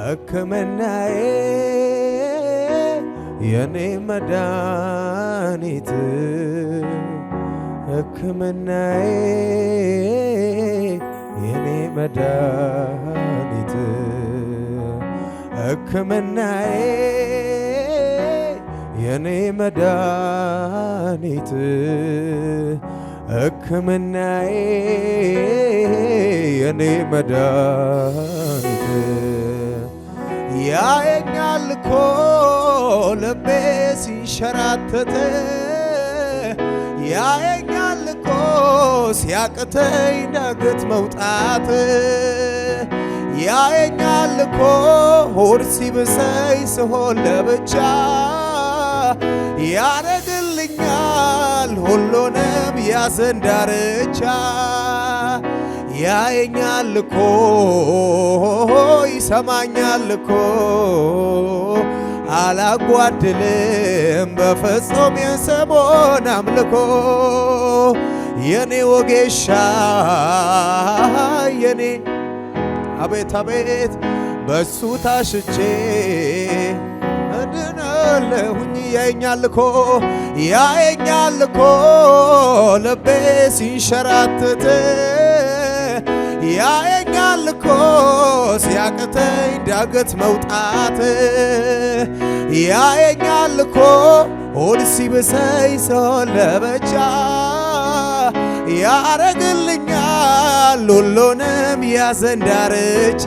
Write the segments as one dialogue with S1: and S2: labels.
S1: ሕክምናዬ የኔ መድኃኒት ሕክምናዬ የኔ መድኃኒት ሕክምናዬ የኔ መድኃኒት ሕክምናዬ የኔ መድኃኒት ያየኛል እኮ ልቤ ሲንሸራተት ያየኛል እኮ ሲያቅተኝ ዳገት መውጣት ያየኛል እኮ ሆድ ሲብሰኝ ስሆን ለብቻ ያረግልኛል ሁሉንም ያዘን ዳርቻ ያየኛል እኮ ይሰማኛል እኮ አላጓድልም በፍጹም የሰሞን አምልኮ የኔ ወጌሻ የኔ አቤት አቤት በሱ ታሽቼ እድናለሁኝ ያየኛል እኮ ልቤ ሲንሸራተት ያየኛል እኮ ሲያቅተኝ ዳገት መውጣት ያየኛል እኮ ሆድ ሲብሰኝ ሰውን ለብቻ ያረግልኛል ሁሉንም ያዘን ዳርቻ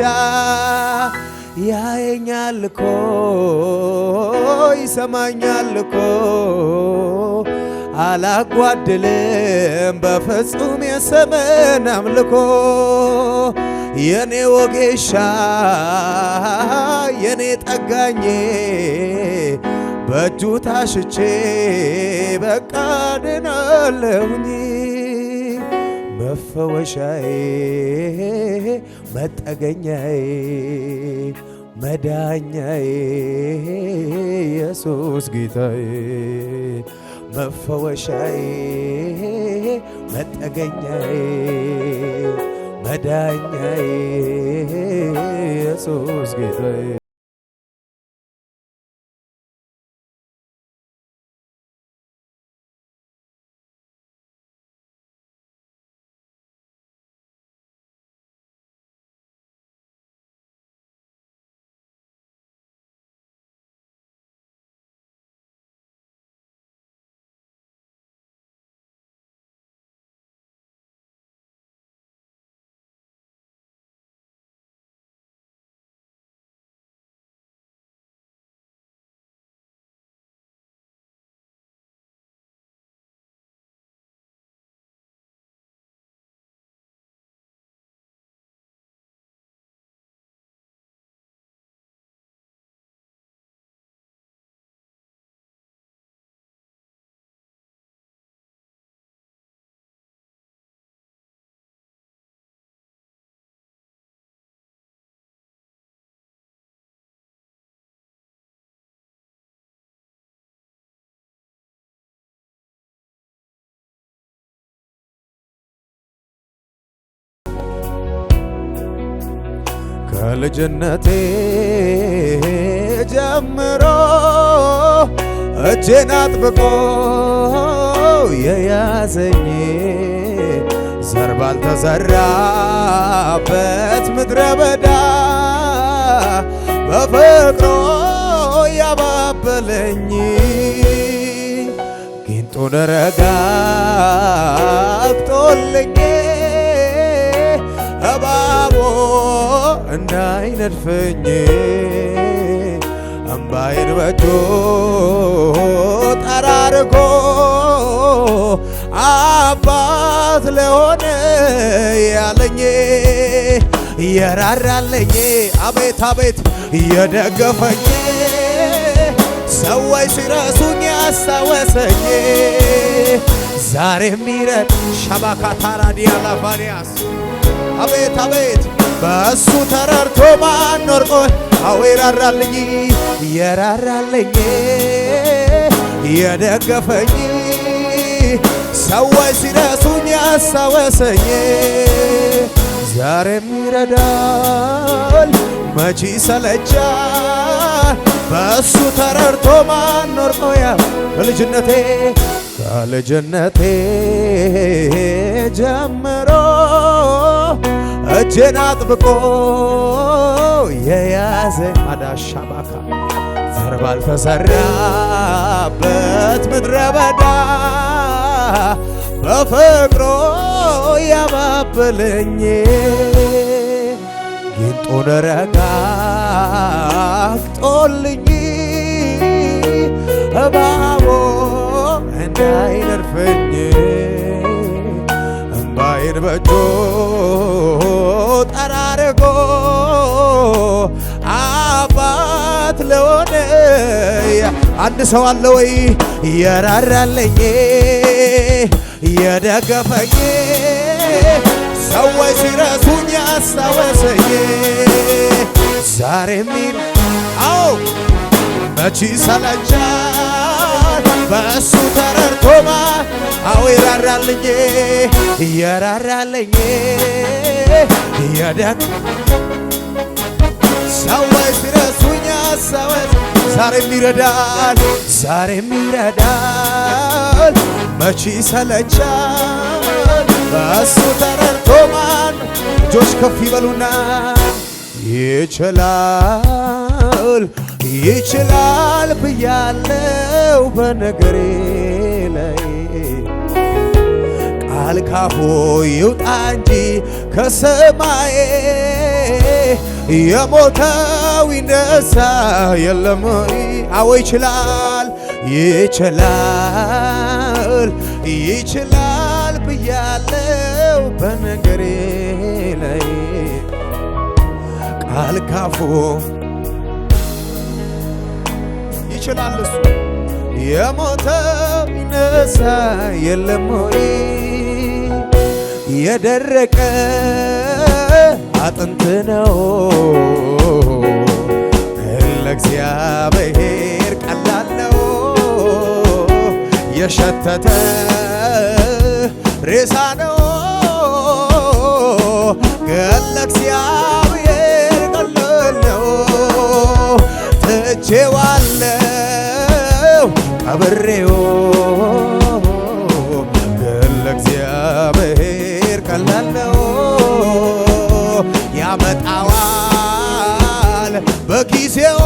S1: ያየኛል እኮ ይሰማኛል እኮ አላጓድልም በፍጹም የሰመን አምልኮ የኔ ወጌሻ የኔ ጠጋኜ በእጁ ታሽቼ በቃ ድናለሁኝ መፈወሻዬ መጠገኛዬ መዳኛዬ ኢየሱስ ጌታዬ መፈወሻዬ መጠገኛዬ መዳኛዬ ኢየሱስ ጌታዬ ከልጅነቴ ጀምሮ እጄን አጥብቆ የያዘኝ ዘር ባልተዘራበት ምድረ በዳ በፍቅሩ ያባበለኝ ጊንጡን ረጋግጦልኝ እባቦ እንዳይነድፈኝ እምባዬን በእጁ ጠራርጎ አባት ለሆነ ያለኝ የራራለኝ አቤት አቤት የደገፈኝ ሰዎች ሲረሱኝ ያስታወሰኝ ዛሬም ይረድ ሻባካታራዲያ ላፋንያስ አቤት አቤት በእሱ ተረርቶ ማን ወርቆ አዎ የራራልኝ የደገፈኝ ሰዎች ሲረሱኝ ያስታወሰኝ ዛሬም ይረዳል መቼ ሰለቻል በእሱ ተረድቶ ማን ኖር ቆያ ከልጅነቴ ጀምሮ እጄን አጥብቆ የያዘ አዳሻባካ ዘር ባልተዘራበት ምድረ በዳ በፍቅሩ ያባበለኝ ጊንጡን ረጋግጦልኝ እባቦ እንዳይነድፈኝ እምባዬን በእጁ ጠራርጎ አባት ለሆነ አንድ ሰው አለ ወይ የራራልኝ የደገፈኝ ሰዎች ሲረሱኝ ያስታወሰኝ ዛሬ ሚል አው መቼ ሰለቻል በእሱ ተረድቶማ አው የራራልኝ የደግ ሰዎች ሲረሱኝ ያስታወሰኝ ዛሬም ይረዳል መቼ ሰለቻል በእሱ ተረድቶ ማን እጆች ከፍ ይበሉና ይችላል ብያለው በነገሬ ላይ ቃል ካፉ ይውጣ እንጂ ከሰማይ የሞተው ይነሳ የለም አዎ ይችላል ብያለው በነገሬ ላይ ቃል ካፉ ይችላል እሱ የሞተው ይነሳ የለም የደረቀ አጥንት ነው ለእግዚአብሔር ቀላል ነው የሸተተ ሬሳ ነው ግን ለእግዚአብሔር ቀላል ነው ትቼዋለሁ ቀብሬው ግን ለእግዚአብሔር ቀላል ነው ያመጣዋል በጊዜው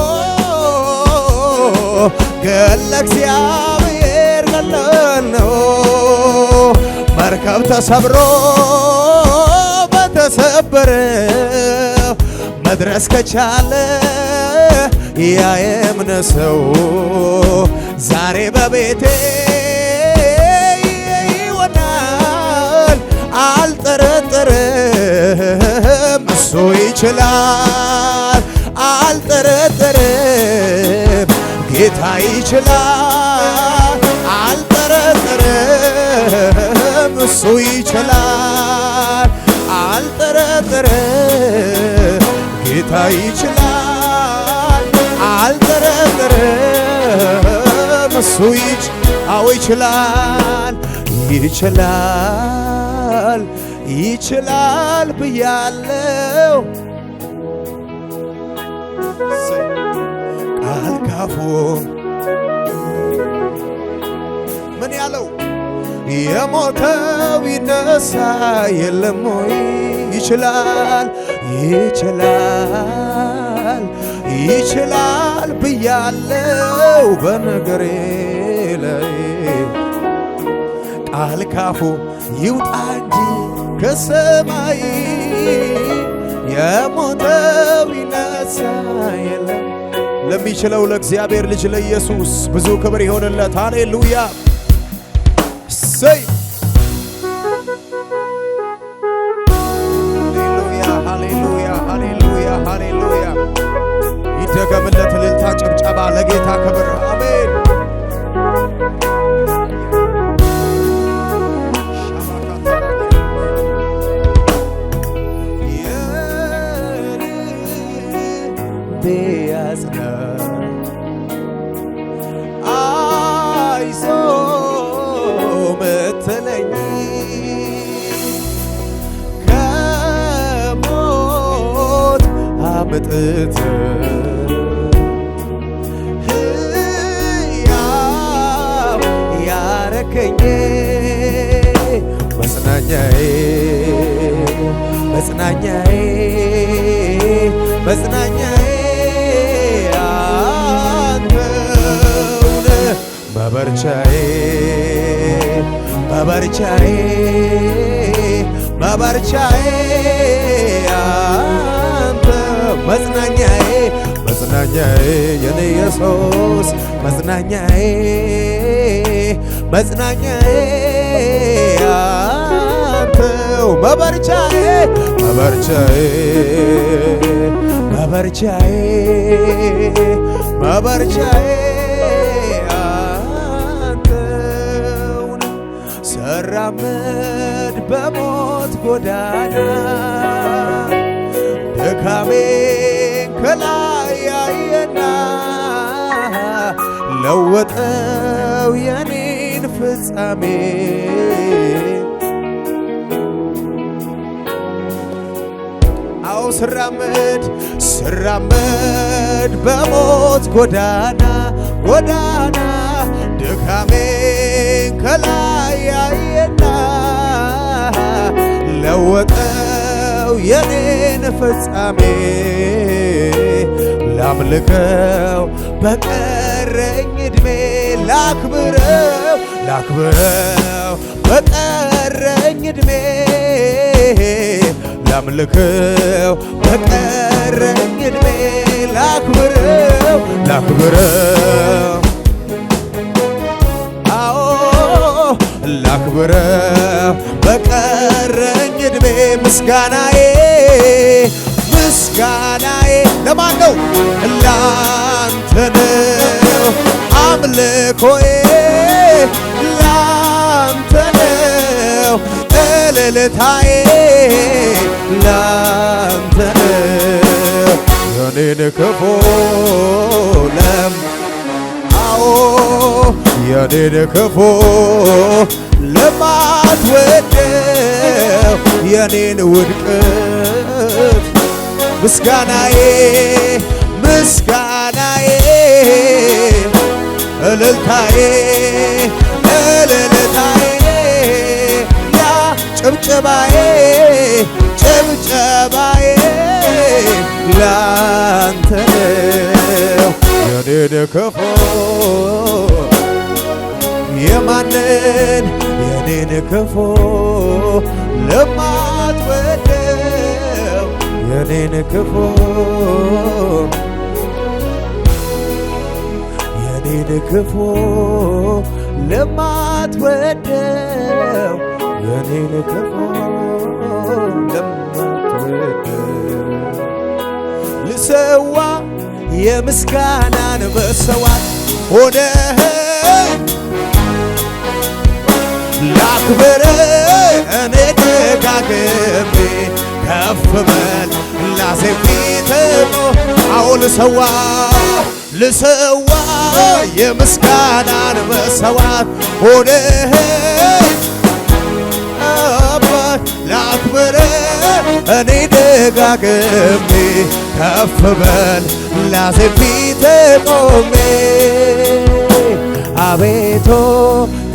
S1: ግን ለእግዚአብሔር ቀላል ነው መርከብ ተሰብሮ በተሰበረ መድረስ ከቻለ ያ የእምነት ሰው ዛሬ በቤቴ ይሆናል አልጠረጠርም እሱ ይችላል አልጠረጠርም ጌታ ይችላል አልጠረጠርም እሱ ይችላል አልጠረጠርም ጌታ ይችላል አልጠረጠርም እሱ ይችላል ብያለው ቃል ካፉ ምን ያለው የሞተው ይነሳ የለም ወይ ይችላል ብያለው በነገሬ ላይ ቃል ካፉ ይውጣ እንጂ ከሰማይ የሞተው ይነሳ የለም ለሚችለው ለእግዚአብሔር ልጅ ለኢየሱስ ብዙ ክብር ይሆንለት ሃሌሉያ ሰይ ሃሌሉያ ይደገምለት እልልታ ጭብጨባ ለጌታ ክብር አሜን አይዞ ምትለኝ ከሞት ምጥት ሕያው ያረከኝ መጽናኛዬ መጽናኛዬ መጽናኛዬ አንተውነ መበርቻዬ መበርቻዬ መበርቻዬ አንተ መጽናኛዬ መጽናኛዬ የኔ ኢየሱስ መጽናኛዬ መጽናኛዬ አንተው መበርቻዬ መበርቻዬ መበርቻዬ መበርቻዬ አንተውን ስራመድ በሞት ጎዳና ድካሜን ከላይ ያየና ለወጠው የኔን ፍጻሜ አዎ ስራመድ በሞት ጎዳና ድካሜን ከላይ ያየና ለወጠው የኔን ፍጻሜ ላምልከው በቀረኝ ዕድሜ ላክብረው በቀረኝ ዕድሜ ላምልከው በቀረኝ ዕድሜ ላክብረው አዎ ላክብረው በቀረኝ ዕድሜ ምስጋናዬ ለማን ነው? ላንተ ነው። አምልኮዬ ላንተ ነው። እልልታዬ ላንተ ነው። የኔን ክፉ የኔን ክፉ ለማትወደው የኔን ውድቀት ምስጋናዬ እልልታዬ ያ ጭብጨባዬ ላንተ ነው። የኔን ክፉ የኔን ክፉ ለማትወደው የኔን ክፉ ለማትወደው የኔን ክፉ ለማትወደው ልሰዋ የምስጋናን መሰዋት ሆነህ ላክብር እኔ ደጋግሜ ከፍ በል ላሴም ፊት አዎ ልሰዋ የምስጋናን መሰዋት ሆነህ ላክብር እኔ ደጋግሜ ከፍ በል ላሴም ፊት ቆሜ አቤቱ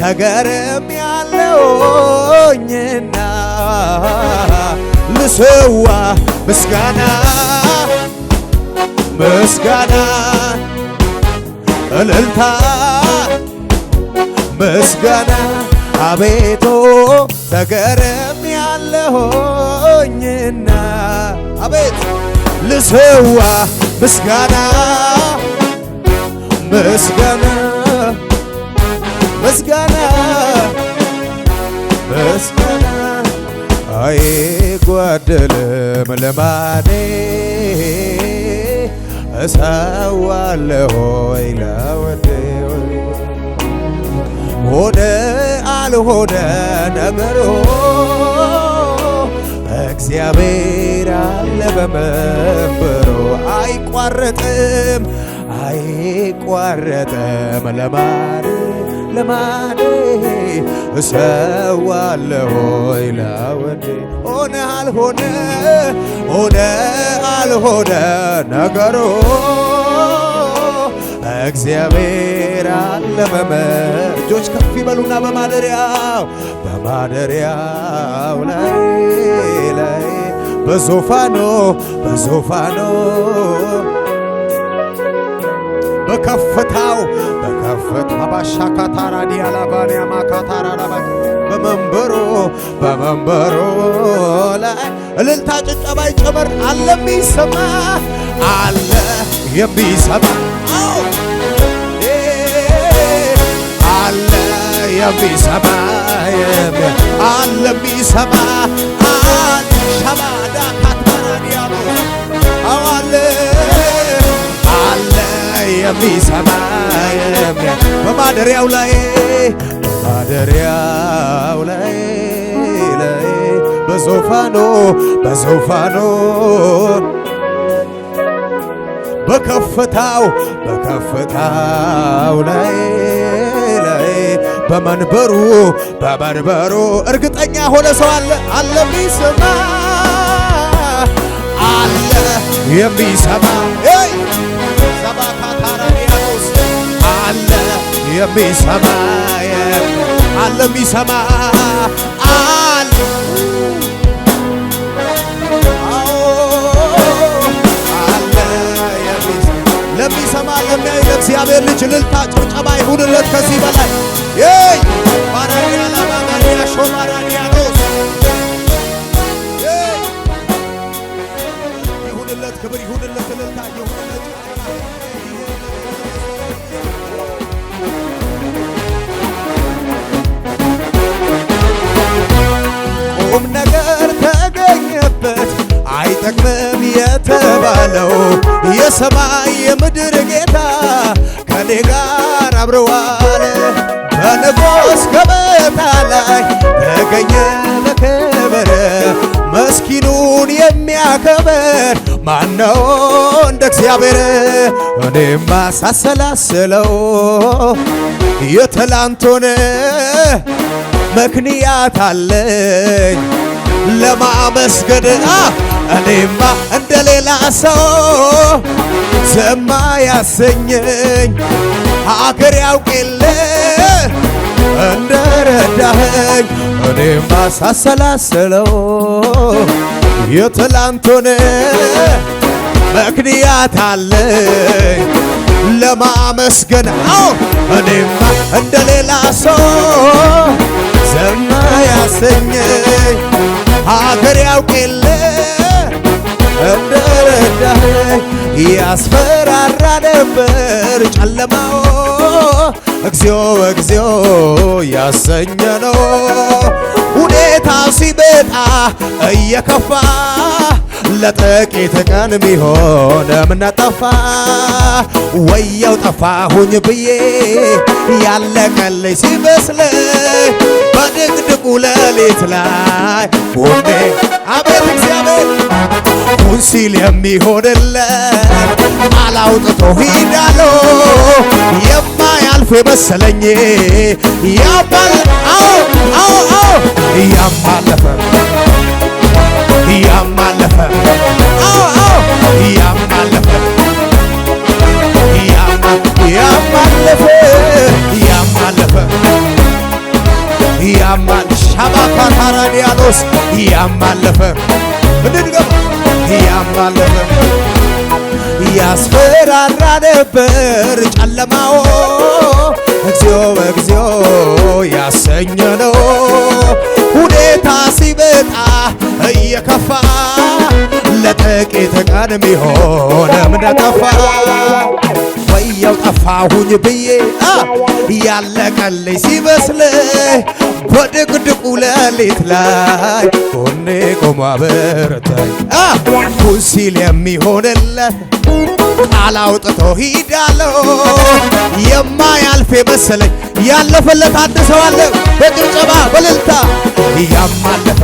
S1: ተገርም ያለውኝና ልሰዋ ምስጋና እልልታ ምስጋና አቤቱ ተገርም ያለውኝና አቤት ልሰዋ ምስጋና አይጓደልም ልማዴ እሰዋለሁ ለወዴ ሆነ አልሆነ ነገሩ እግዚአብሔር አለ በመንበሩ አይቋረጥም ልማዴ እሰዋለሁ ለወዴ ሆነ አልሆነ ሆነ አልሆነ ነገሩ እግዚአብሔር አለ እጆች ከፍ ይበሉና በማደሪያው ላይ በዙፋኑ በከፍታው ባሻካታራ ዲያላባንያ ማካታራ በመንበሩ ላይ እልልታ ጭብጨባ ይጨመር። አለ የሚሰማ ሸባዳ ካታራዲያሎ አለ የሚሰማ በማደሪያው ላይ በዙፋኑ በከፍታው ላይ በመንበሩ እርግጠኛ ሆነ ሰው አለ የሚሰማ ሰባካታራዲያኖስ አለ የሚሰማ ለሚሰማ ለሚያይ ለእግዚአብሔር ልጅ እልልታ ጭብጨባ ይሁንለት ከዚህ በላይ ማራዲያ ሾማራዲያኖስ ይሁንለት፣ ክብር ይሁንለት፣ እልልታ ይሁንለት። ቁም ነገር ተገኘበት አይጠቅምም የተባለው የሰማይ የምድር ጌታ ከኔ ጋር አብረዋል። በንጉሥ ገበታ ላይ ተገኘ በክብር መስኪኑን የሚያከብር ማነው እንደ እግዚአብሔር? እኔማ ሳሰላስለው የትላንቱን ምክንያት አለኝ ለማመስገን እኔማ እንደ ሌላ ሰው ዝም ያሰኘኝ አገር ያውቅ የለ እንደረዳኸኝ እኔማ ሳሰላስለው የትላንቱን ምክንያት አለኝ ለማመስገን እኔማ እንደ ሌላ ሰው ዝም ያሰኘኝ አገር ያውቅ የለ እንደረዳኸኝ ያስፈራራ ነበር ጨለማው እግዚኦ ያሰኘ ነው ሁኔታ ሲመጣ እየከፋ ለጥቂት ቀን ቢሆን እምነት ጠፋ ወየው ጠፋሁኝ ብዬ ያለቀልኝ ሲመስለኝ በድቅድቁ ሌሊት ላይ ቆሜ አቤት እግዚአብሔር ሁን ሲል የሚሆንለት አላውጥቶ ሂዳለሁ የማያልፍ የመሰለኝ ሻባካታራዲያኖስ ያማለፈ እንድንገባ ያማለፈ ያስፈራራ ነበር ጨለማው እግዚኦ ያሰኘ ነው ሁኔታ ሲመጣ እየከፋ ለጥቂት ቀን ቢሆን እምነት ጠፋ ወየው ጠፋሁኝ ብዬ ያለቀልኝ ሲመስለኝ በድቅድቁ ሌሊት ላይ ጎኔ ቆሞ አበረታኝ ሁን ሲል የሚሆንለት ቃል አውጥቶ ሂዳለሁ የማያልፍ የመሰለኝ ያለፈለት አንድ ሰው አለ በጭብጨባ በእልልታ ያማለፈ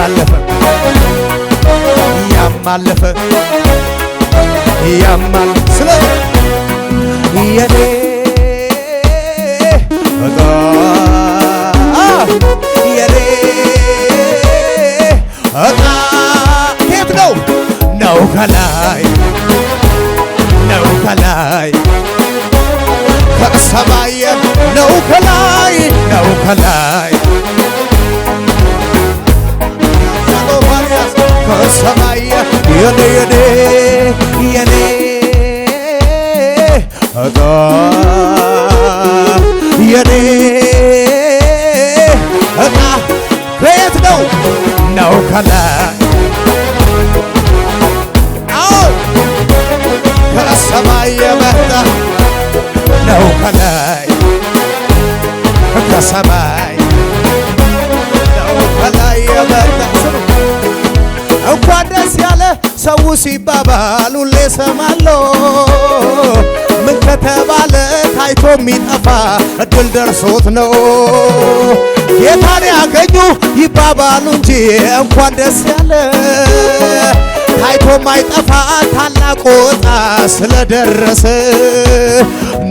S1: ያማለፈ ያማለፈ ያማል ስለ የኔ እጣ የኔ እጣ የት ነው ነው ከላይ ነው ከላይ ከሰማይ ነው ከላይ ነው ከላይ ከሰማይ የኔ የኔ የኔ እጣ የኔ እጣ ከየት ነው ነው ከላይ አዎ ከሰማይ የመጣ ነው ከላይ ከሰማይ ነው ከላይ የመጣ እንኳን ደስ ያለ ሰው ሲባባል ሁሌ ሰማለሁ። ምን ከተባለ ታይቶ የሚጠፋ እድል ደርሶት ነው ጌታን ያገኙ ይባባሉ እንጂ እንኳን ደስ ያለ ታይቶ ማይጠፋ ታላቅ ወጣ ስለደረሰ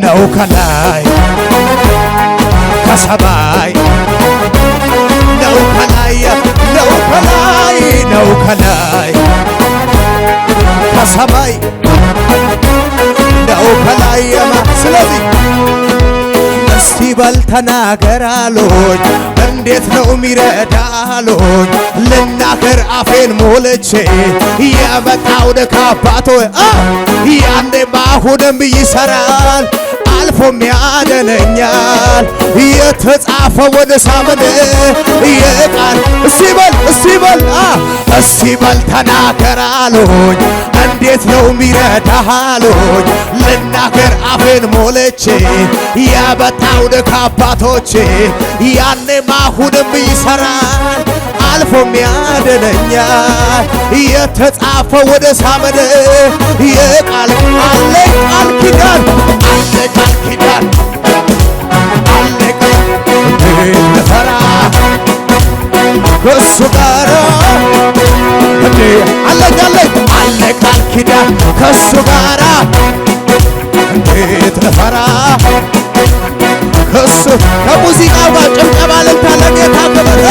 S1: ነው ከላይ ከሰማይ ነው ከላይ ነው ከላይ ነው ከላይ ከሰማይ ነው ከላይ ስለዚህ እስቲ በል ተናገር አሉኝ እንዴት ነው ሚረዳ አሉኝ ልናገር አፌን ሞልቼ የመጣውን ከአባቶ ያኔም አሁንም ይሰራል አልፎም ያድነኛል የተጻፈውን ሳምን የቃል እስቲ በል ተናገር አሉኝ እንዴት ነው ሚረዳህ አሉኝ ልናገር አፌን ሞልቼ የመጣውን ከአባቶቼ ያኔም አሁንም ይሰራል አልፎም ያድነኛል የተጻፈውን ሳምን የቃል አለ ቃል ኪዳን አለ ቃል ኪዳን አለ ቃል እንዴት ልፈራ ከእሱ ጋር እንዴ አለ ቃል ኪዳን ከእሱ ጋር እንዴት ልፈራ ከእሱ ከሙዚቃው ጋር ጭብጨባ እልልታ ለጌታ ክብር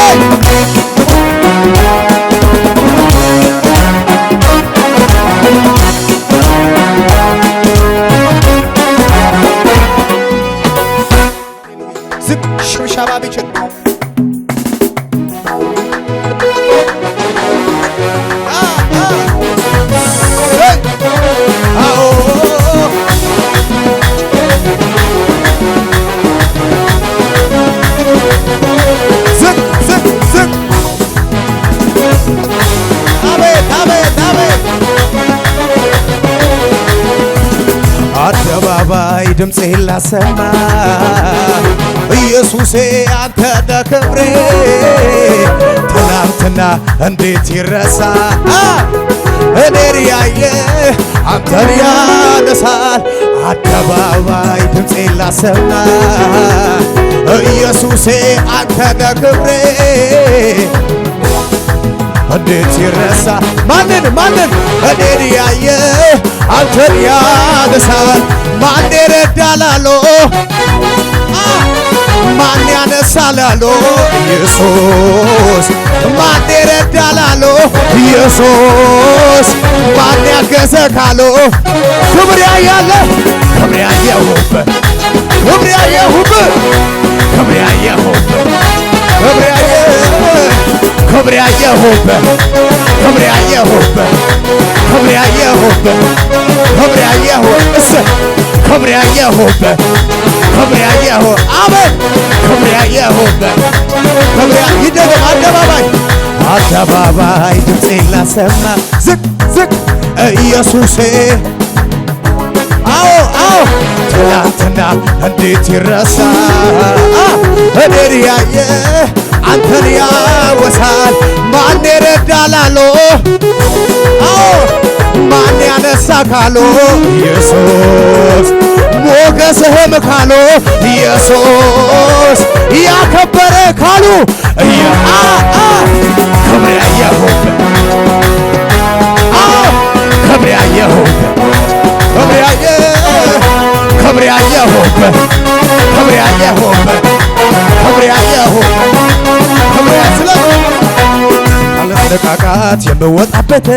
S1: ዝቅ ሽብሻባ ቢችል አደባባይ ድምፄን ላሰማ ኢየሱሴ አንተ ነህ ክብሬ ትናንትና እንዴት ይረሳ እኔን ያየ አንተን ያነሳል አደባባይ ድምፄን ላሰማ ኢየሱሴ አንተ ነህ ክብሬ እንዴት ይረሳ ማንን እኔን ያየ አንተን ያነሳል ማን ይረዳላሎ ማን ያነሳላሎ ኢየሱስ ማን ይረዳላሎ ኢየሱስ ማን ያገዘካሎ ክብር ያያለ ክብር ያየሁበት ክብር ያየሁበት ክብር ያየሁበት ክብር ያየሁበት ክብር ያየሁበት ክብር ያየሁበት ክብር ያየሁበት ክብር ያየሁበት ክብር ያየሁበት ክብር ያየሁበት አሜን ክብር ያየሁበት ክብር ይደገም አደባባይ ድምፄን ላሰማ ዝቅ ኢየሱሴ አዎ ትናንትና እንዴት ይረሳ እኔን ያየ አንተን ያወሳል ማን ይረዳላሎ ማን ያነሳ ካሎ ኢየሱስ ሞገስህም ካሎ ኢየሱስ ያከበረ ካሉ ክብር ክብር ያየሁበት ክብር ያየሁበት ክብር ያየሁበት ክብር ያየሁበት ክብር ያየሁበት ክብር አለመነቃቃት የምወጣበት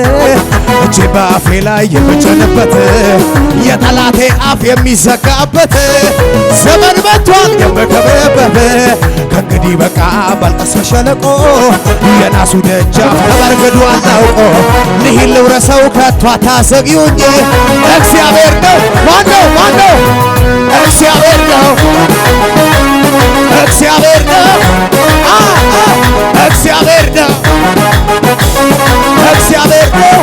S1: እጄ በአፌ ላይ የምጭንበት የጠላቴ አፍ የሚዘጋበት ዘመን መጥቷል የምከብርበት ከእንግዲህ በቃ ባልቀስ በሸለቆ የናሱ ደጃፍ ተበርግዷል አውቆ ልሂድ ልውረሰው ከቶ አታዘግዩኝ እግዚአብሔር ነው ማነው እግዚአብሔር ነው እግዚአብሔር ነው እግዚአብሔር ነው እግዚአብሔር ነው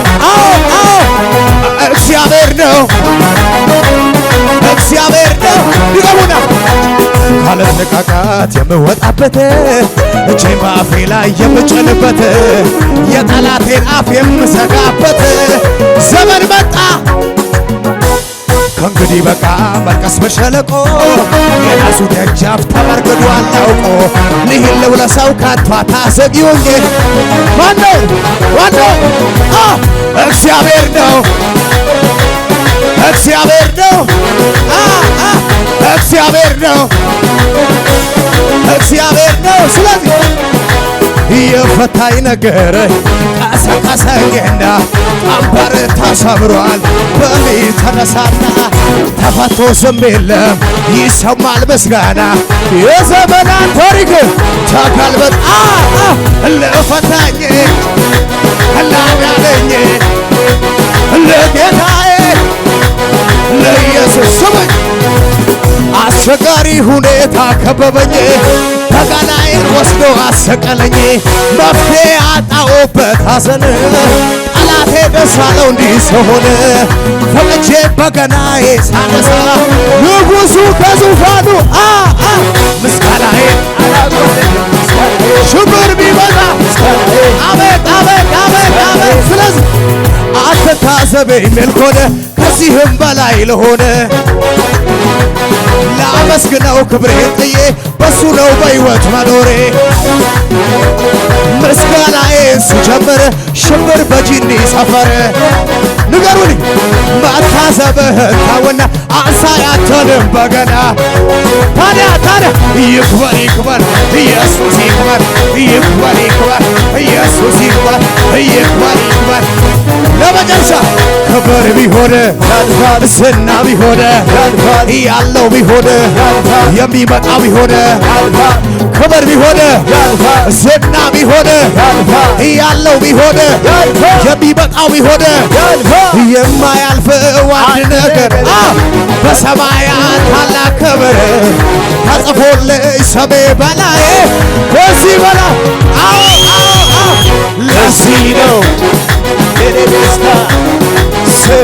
S1: እግዚአብሔር ነው እግዚአብሔር ነው ይገቡና ካለመነቃቃት የምወጣበት እጄ በአፌ ላይ የምጭንበት የጠላቴን አፍ የምዘጋበት ዘመን መጣ ከእንግዲህ በቃ መልቀስ በሸለቆ የናሱ ደጃፍ ተበርግዷል አውቆ ልሂድ ልውረሰው ከቶ አታዘግዩኝ ማነው እግዚአብሔር ነው እግዚአብሔር ነው እግዚአብሔር ነው እግዚአብሔር ነው ስለዚህ የፈታኝ ነገር ቀሰቀሰኝና ቀንበር ተሰብሯል በኔ ተነሳና ተፈቶ ዝም የለም ይሰማል ምስጋና የዘመናት ታሪክ ተገልበጥ ለፈታኝ ላዳነኝ ለጌታዬ ለኢየሱስ ስሙኝ አስቸጋሪ ሁኔታ ከበበኝ በገናዬን ወስዶ አሰቀለኝ መፍትሄ አጣሁበት ሐዘን ጠላቴ ደስ አለው እንዲህ ስሆን ፈቅጄ በገናዬ ሳነሳ ንጉሡ ከዙፋኑ ምስጋናዬ ሽብር ቢበዛ አቤት አቤት አቤት አቤት ስለዚህ አትታዘበኝ ሜልኮነ ከዚህም በላይ ለሆነ ላመስግነው ክብሬን ጥዬ በሱ ነው በሕይወት መኖሬ ምስጋናዬን ስጀምር ሽብር በጂኒ ሰፈር ንገሩልኝ መታዘብህን ተውና አንሳ ያንተንም በገና ታዲያ ይክበር ኢየሱስ ይክበር ኢየሱስ ይክበር ለመጨረሻ ክብር ቢሆን ዝና ቢሆን ያለው ቢሆን የሚመጣ ቢሆን ክብር ቢሆን ዝና ቢሆን ያለው ቢሆን የሚመጣው ቢሆን የማያልፈው አንድ ነገር በሰማያት ታላቅ ክብር ተጽፎልኝ ስሜ በላይ ከዚህ በላይ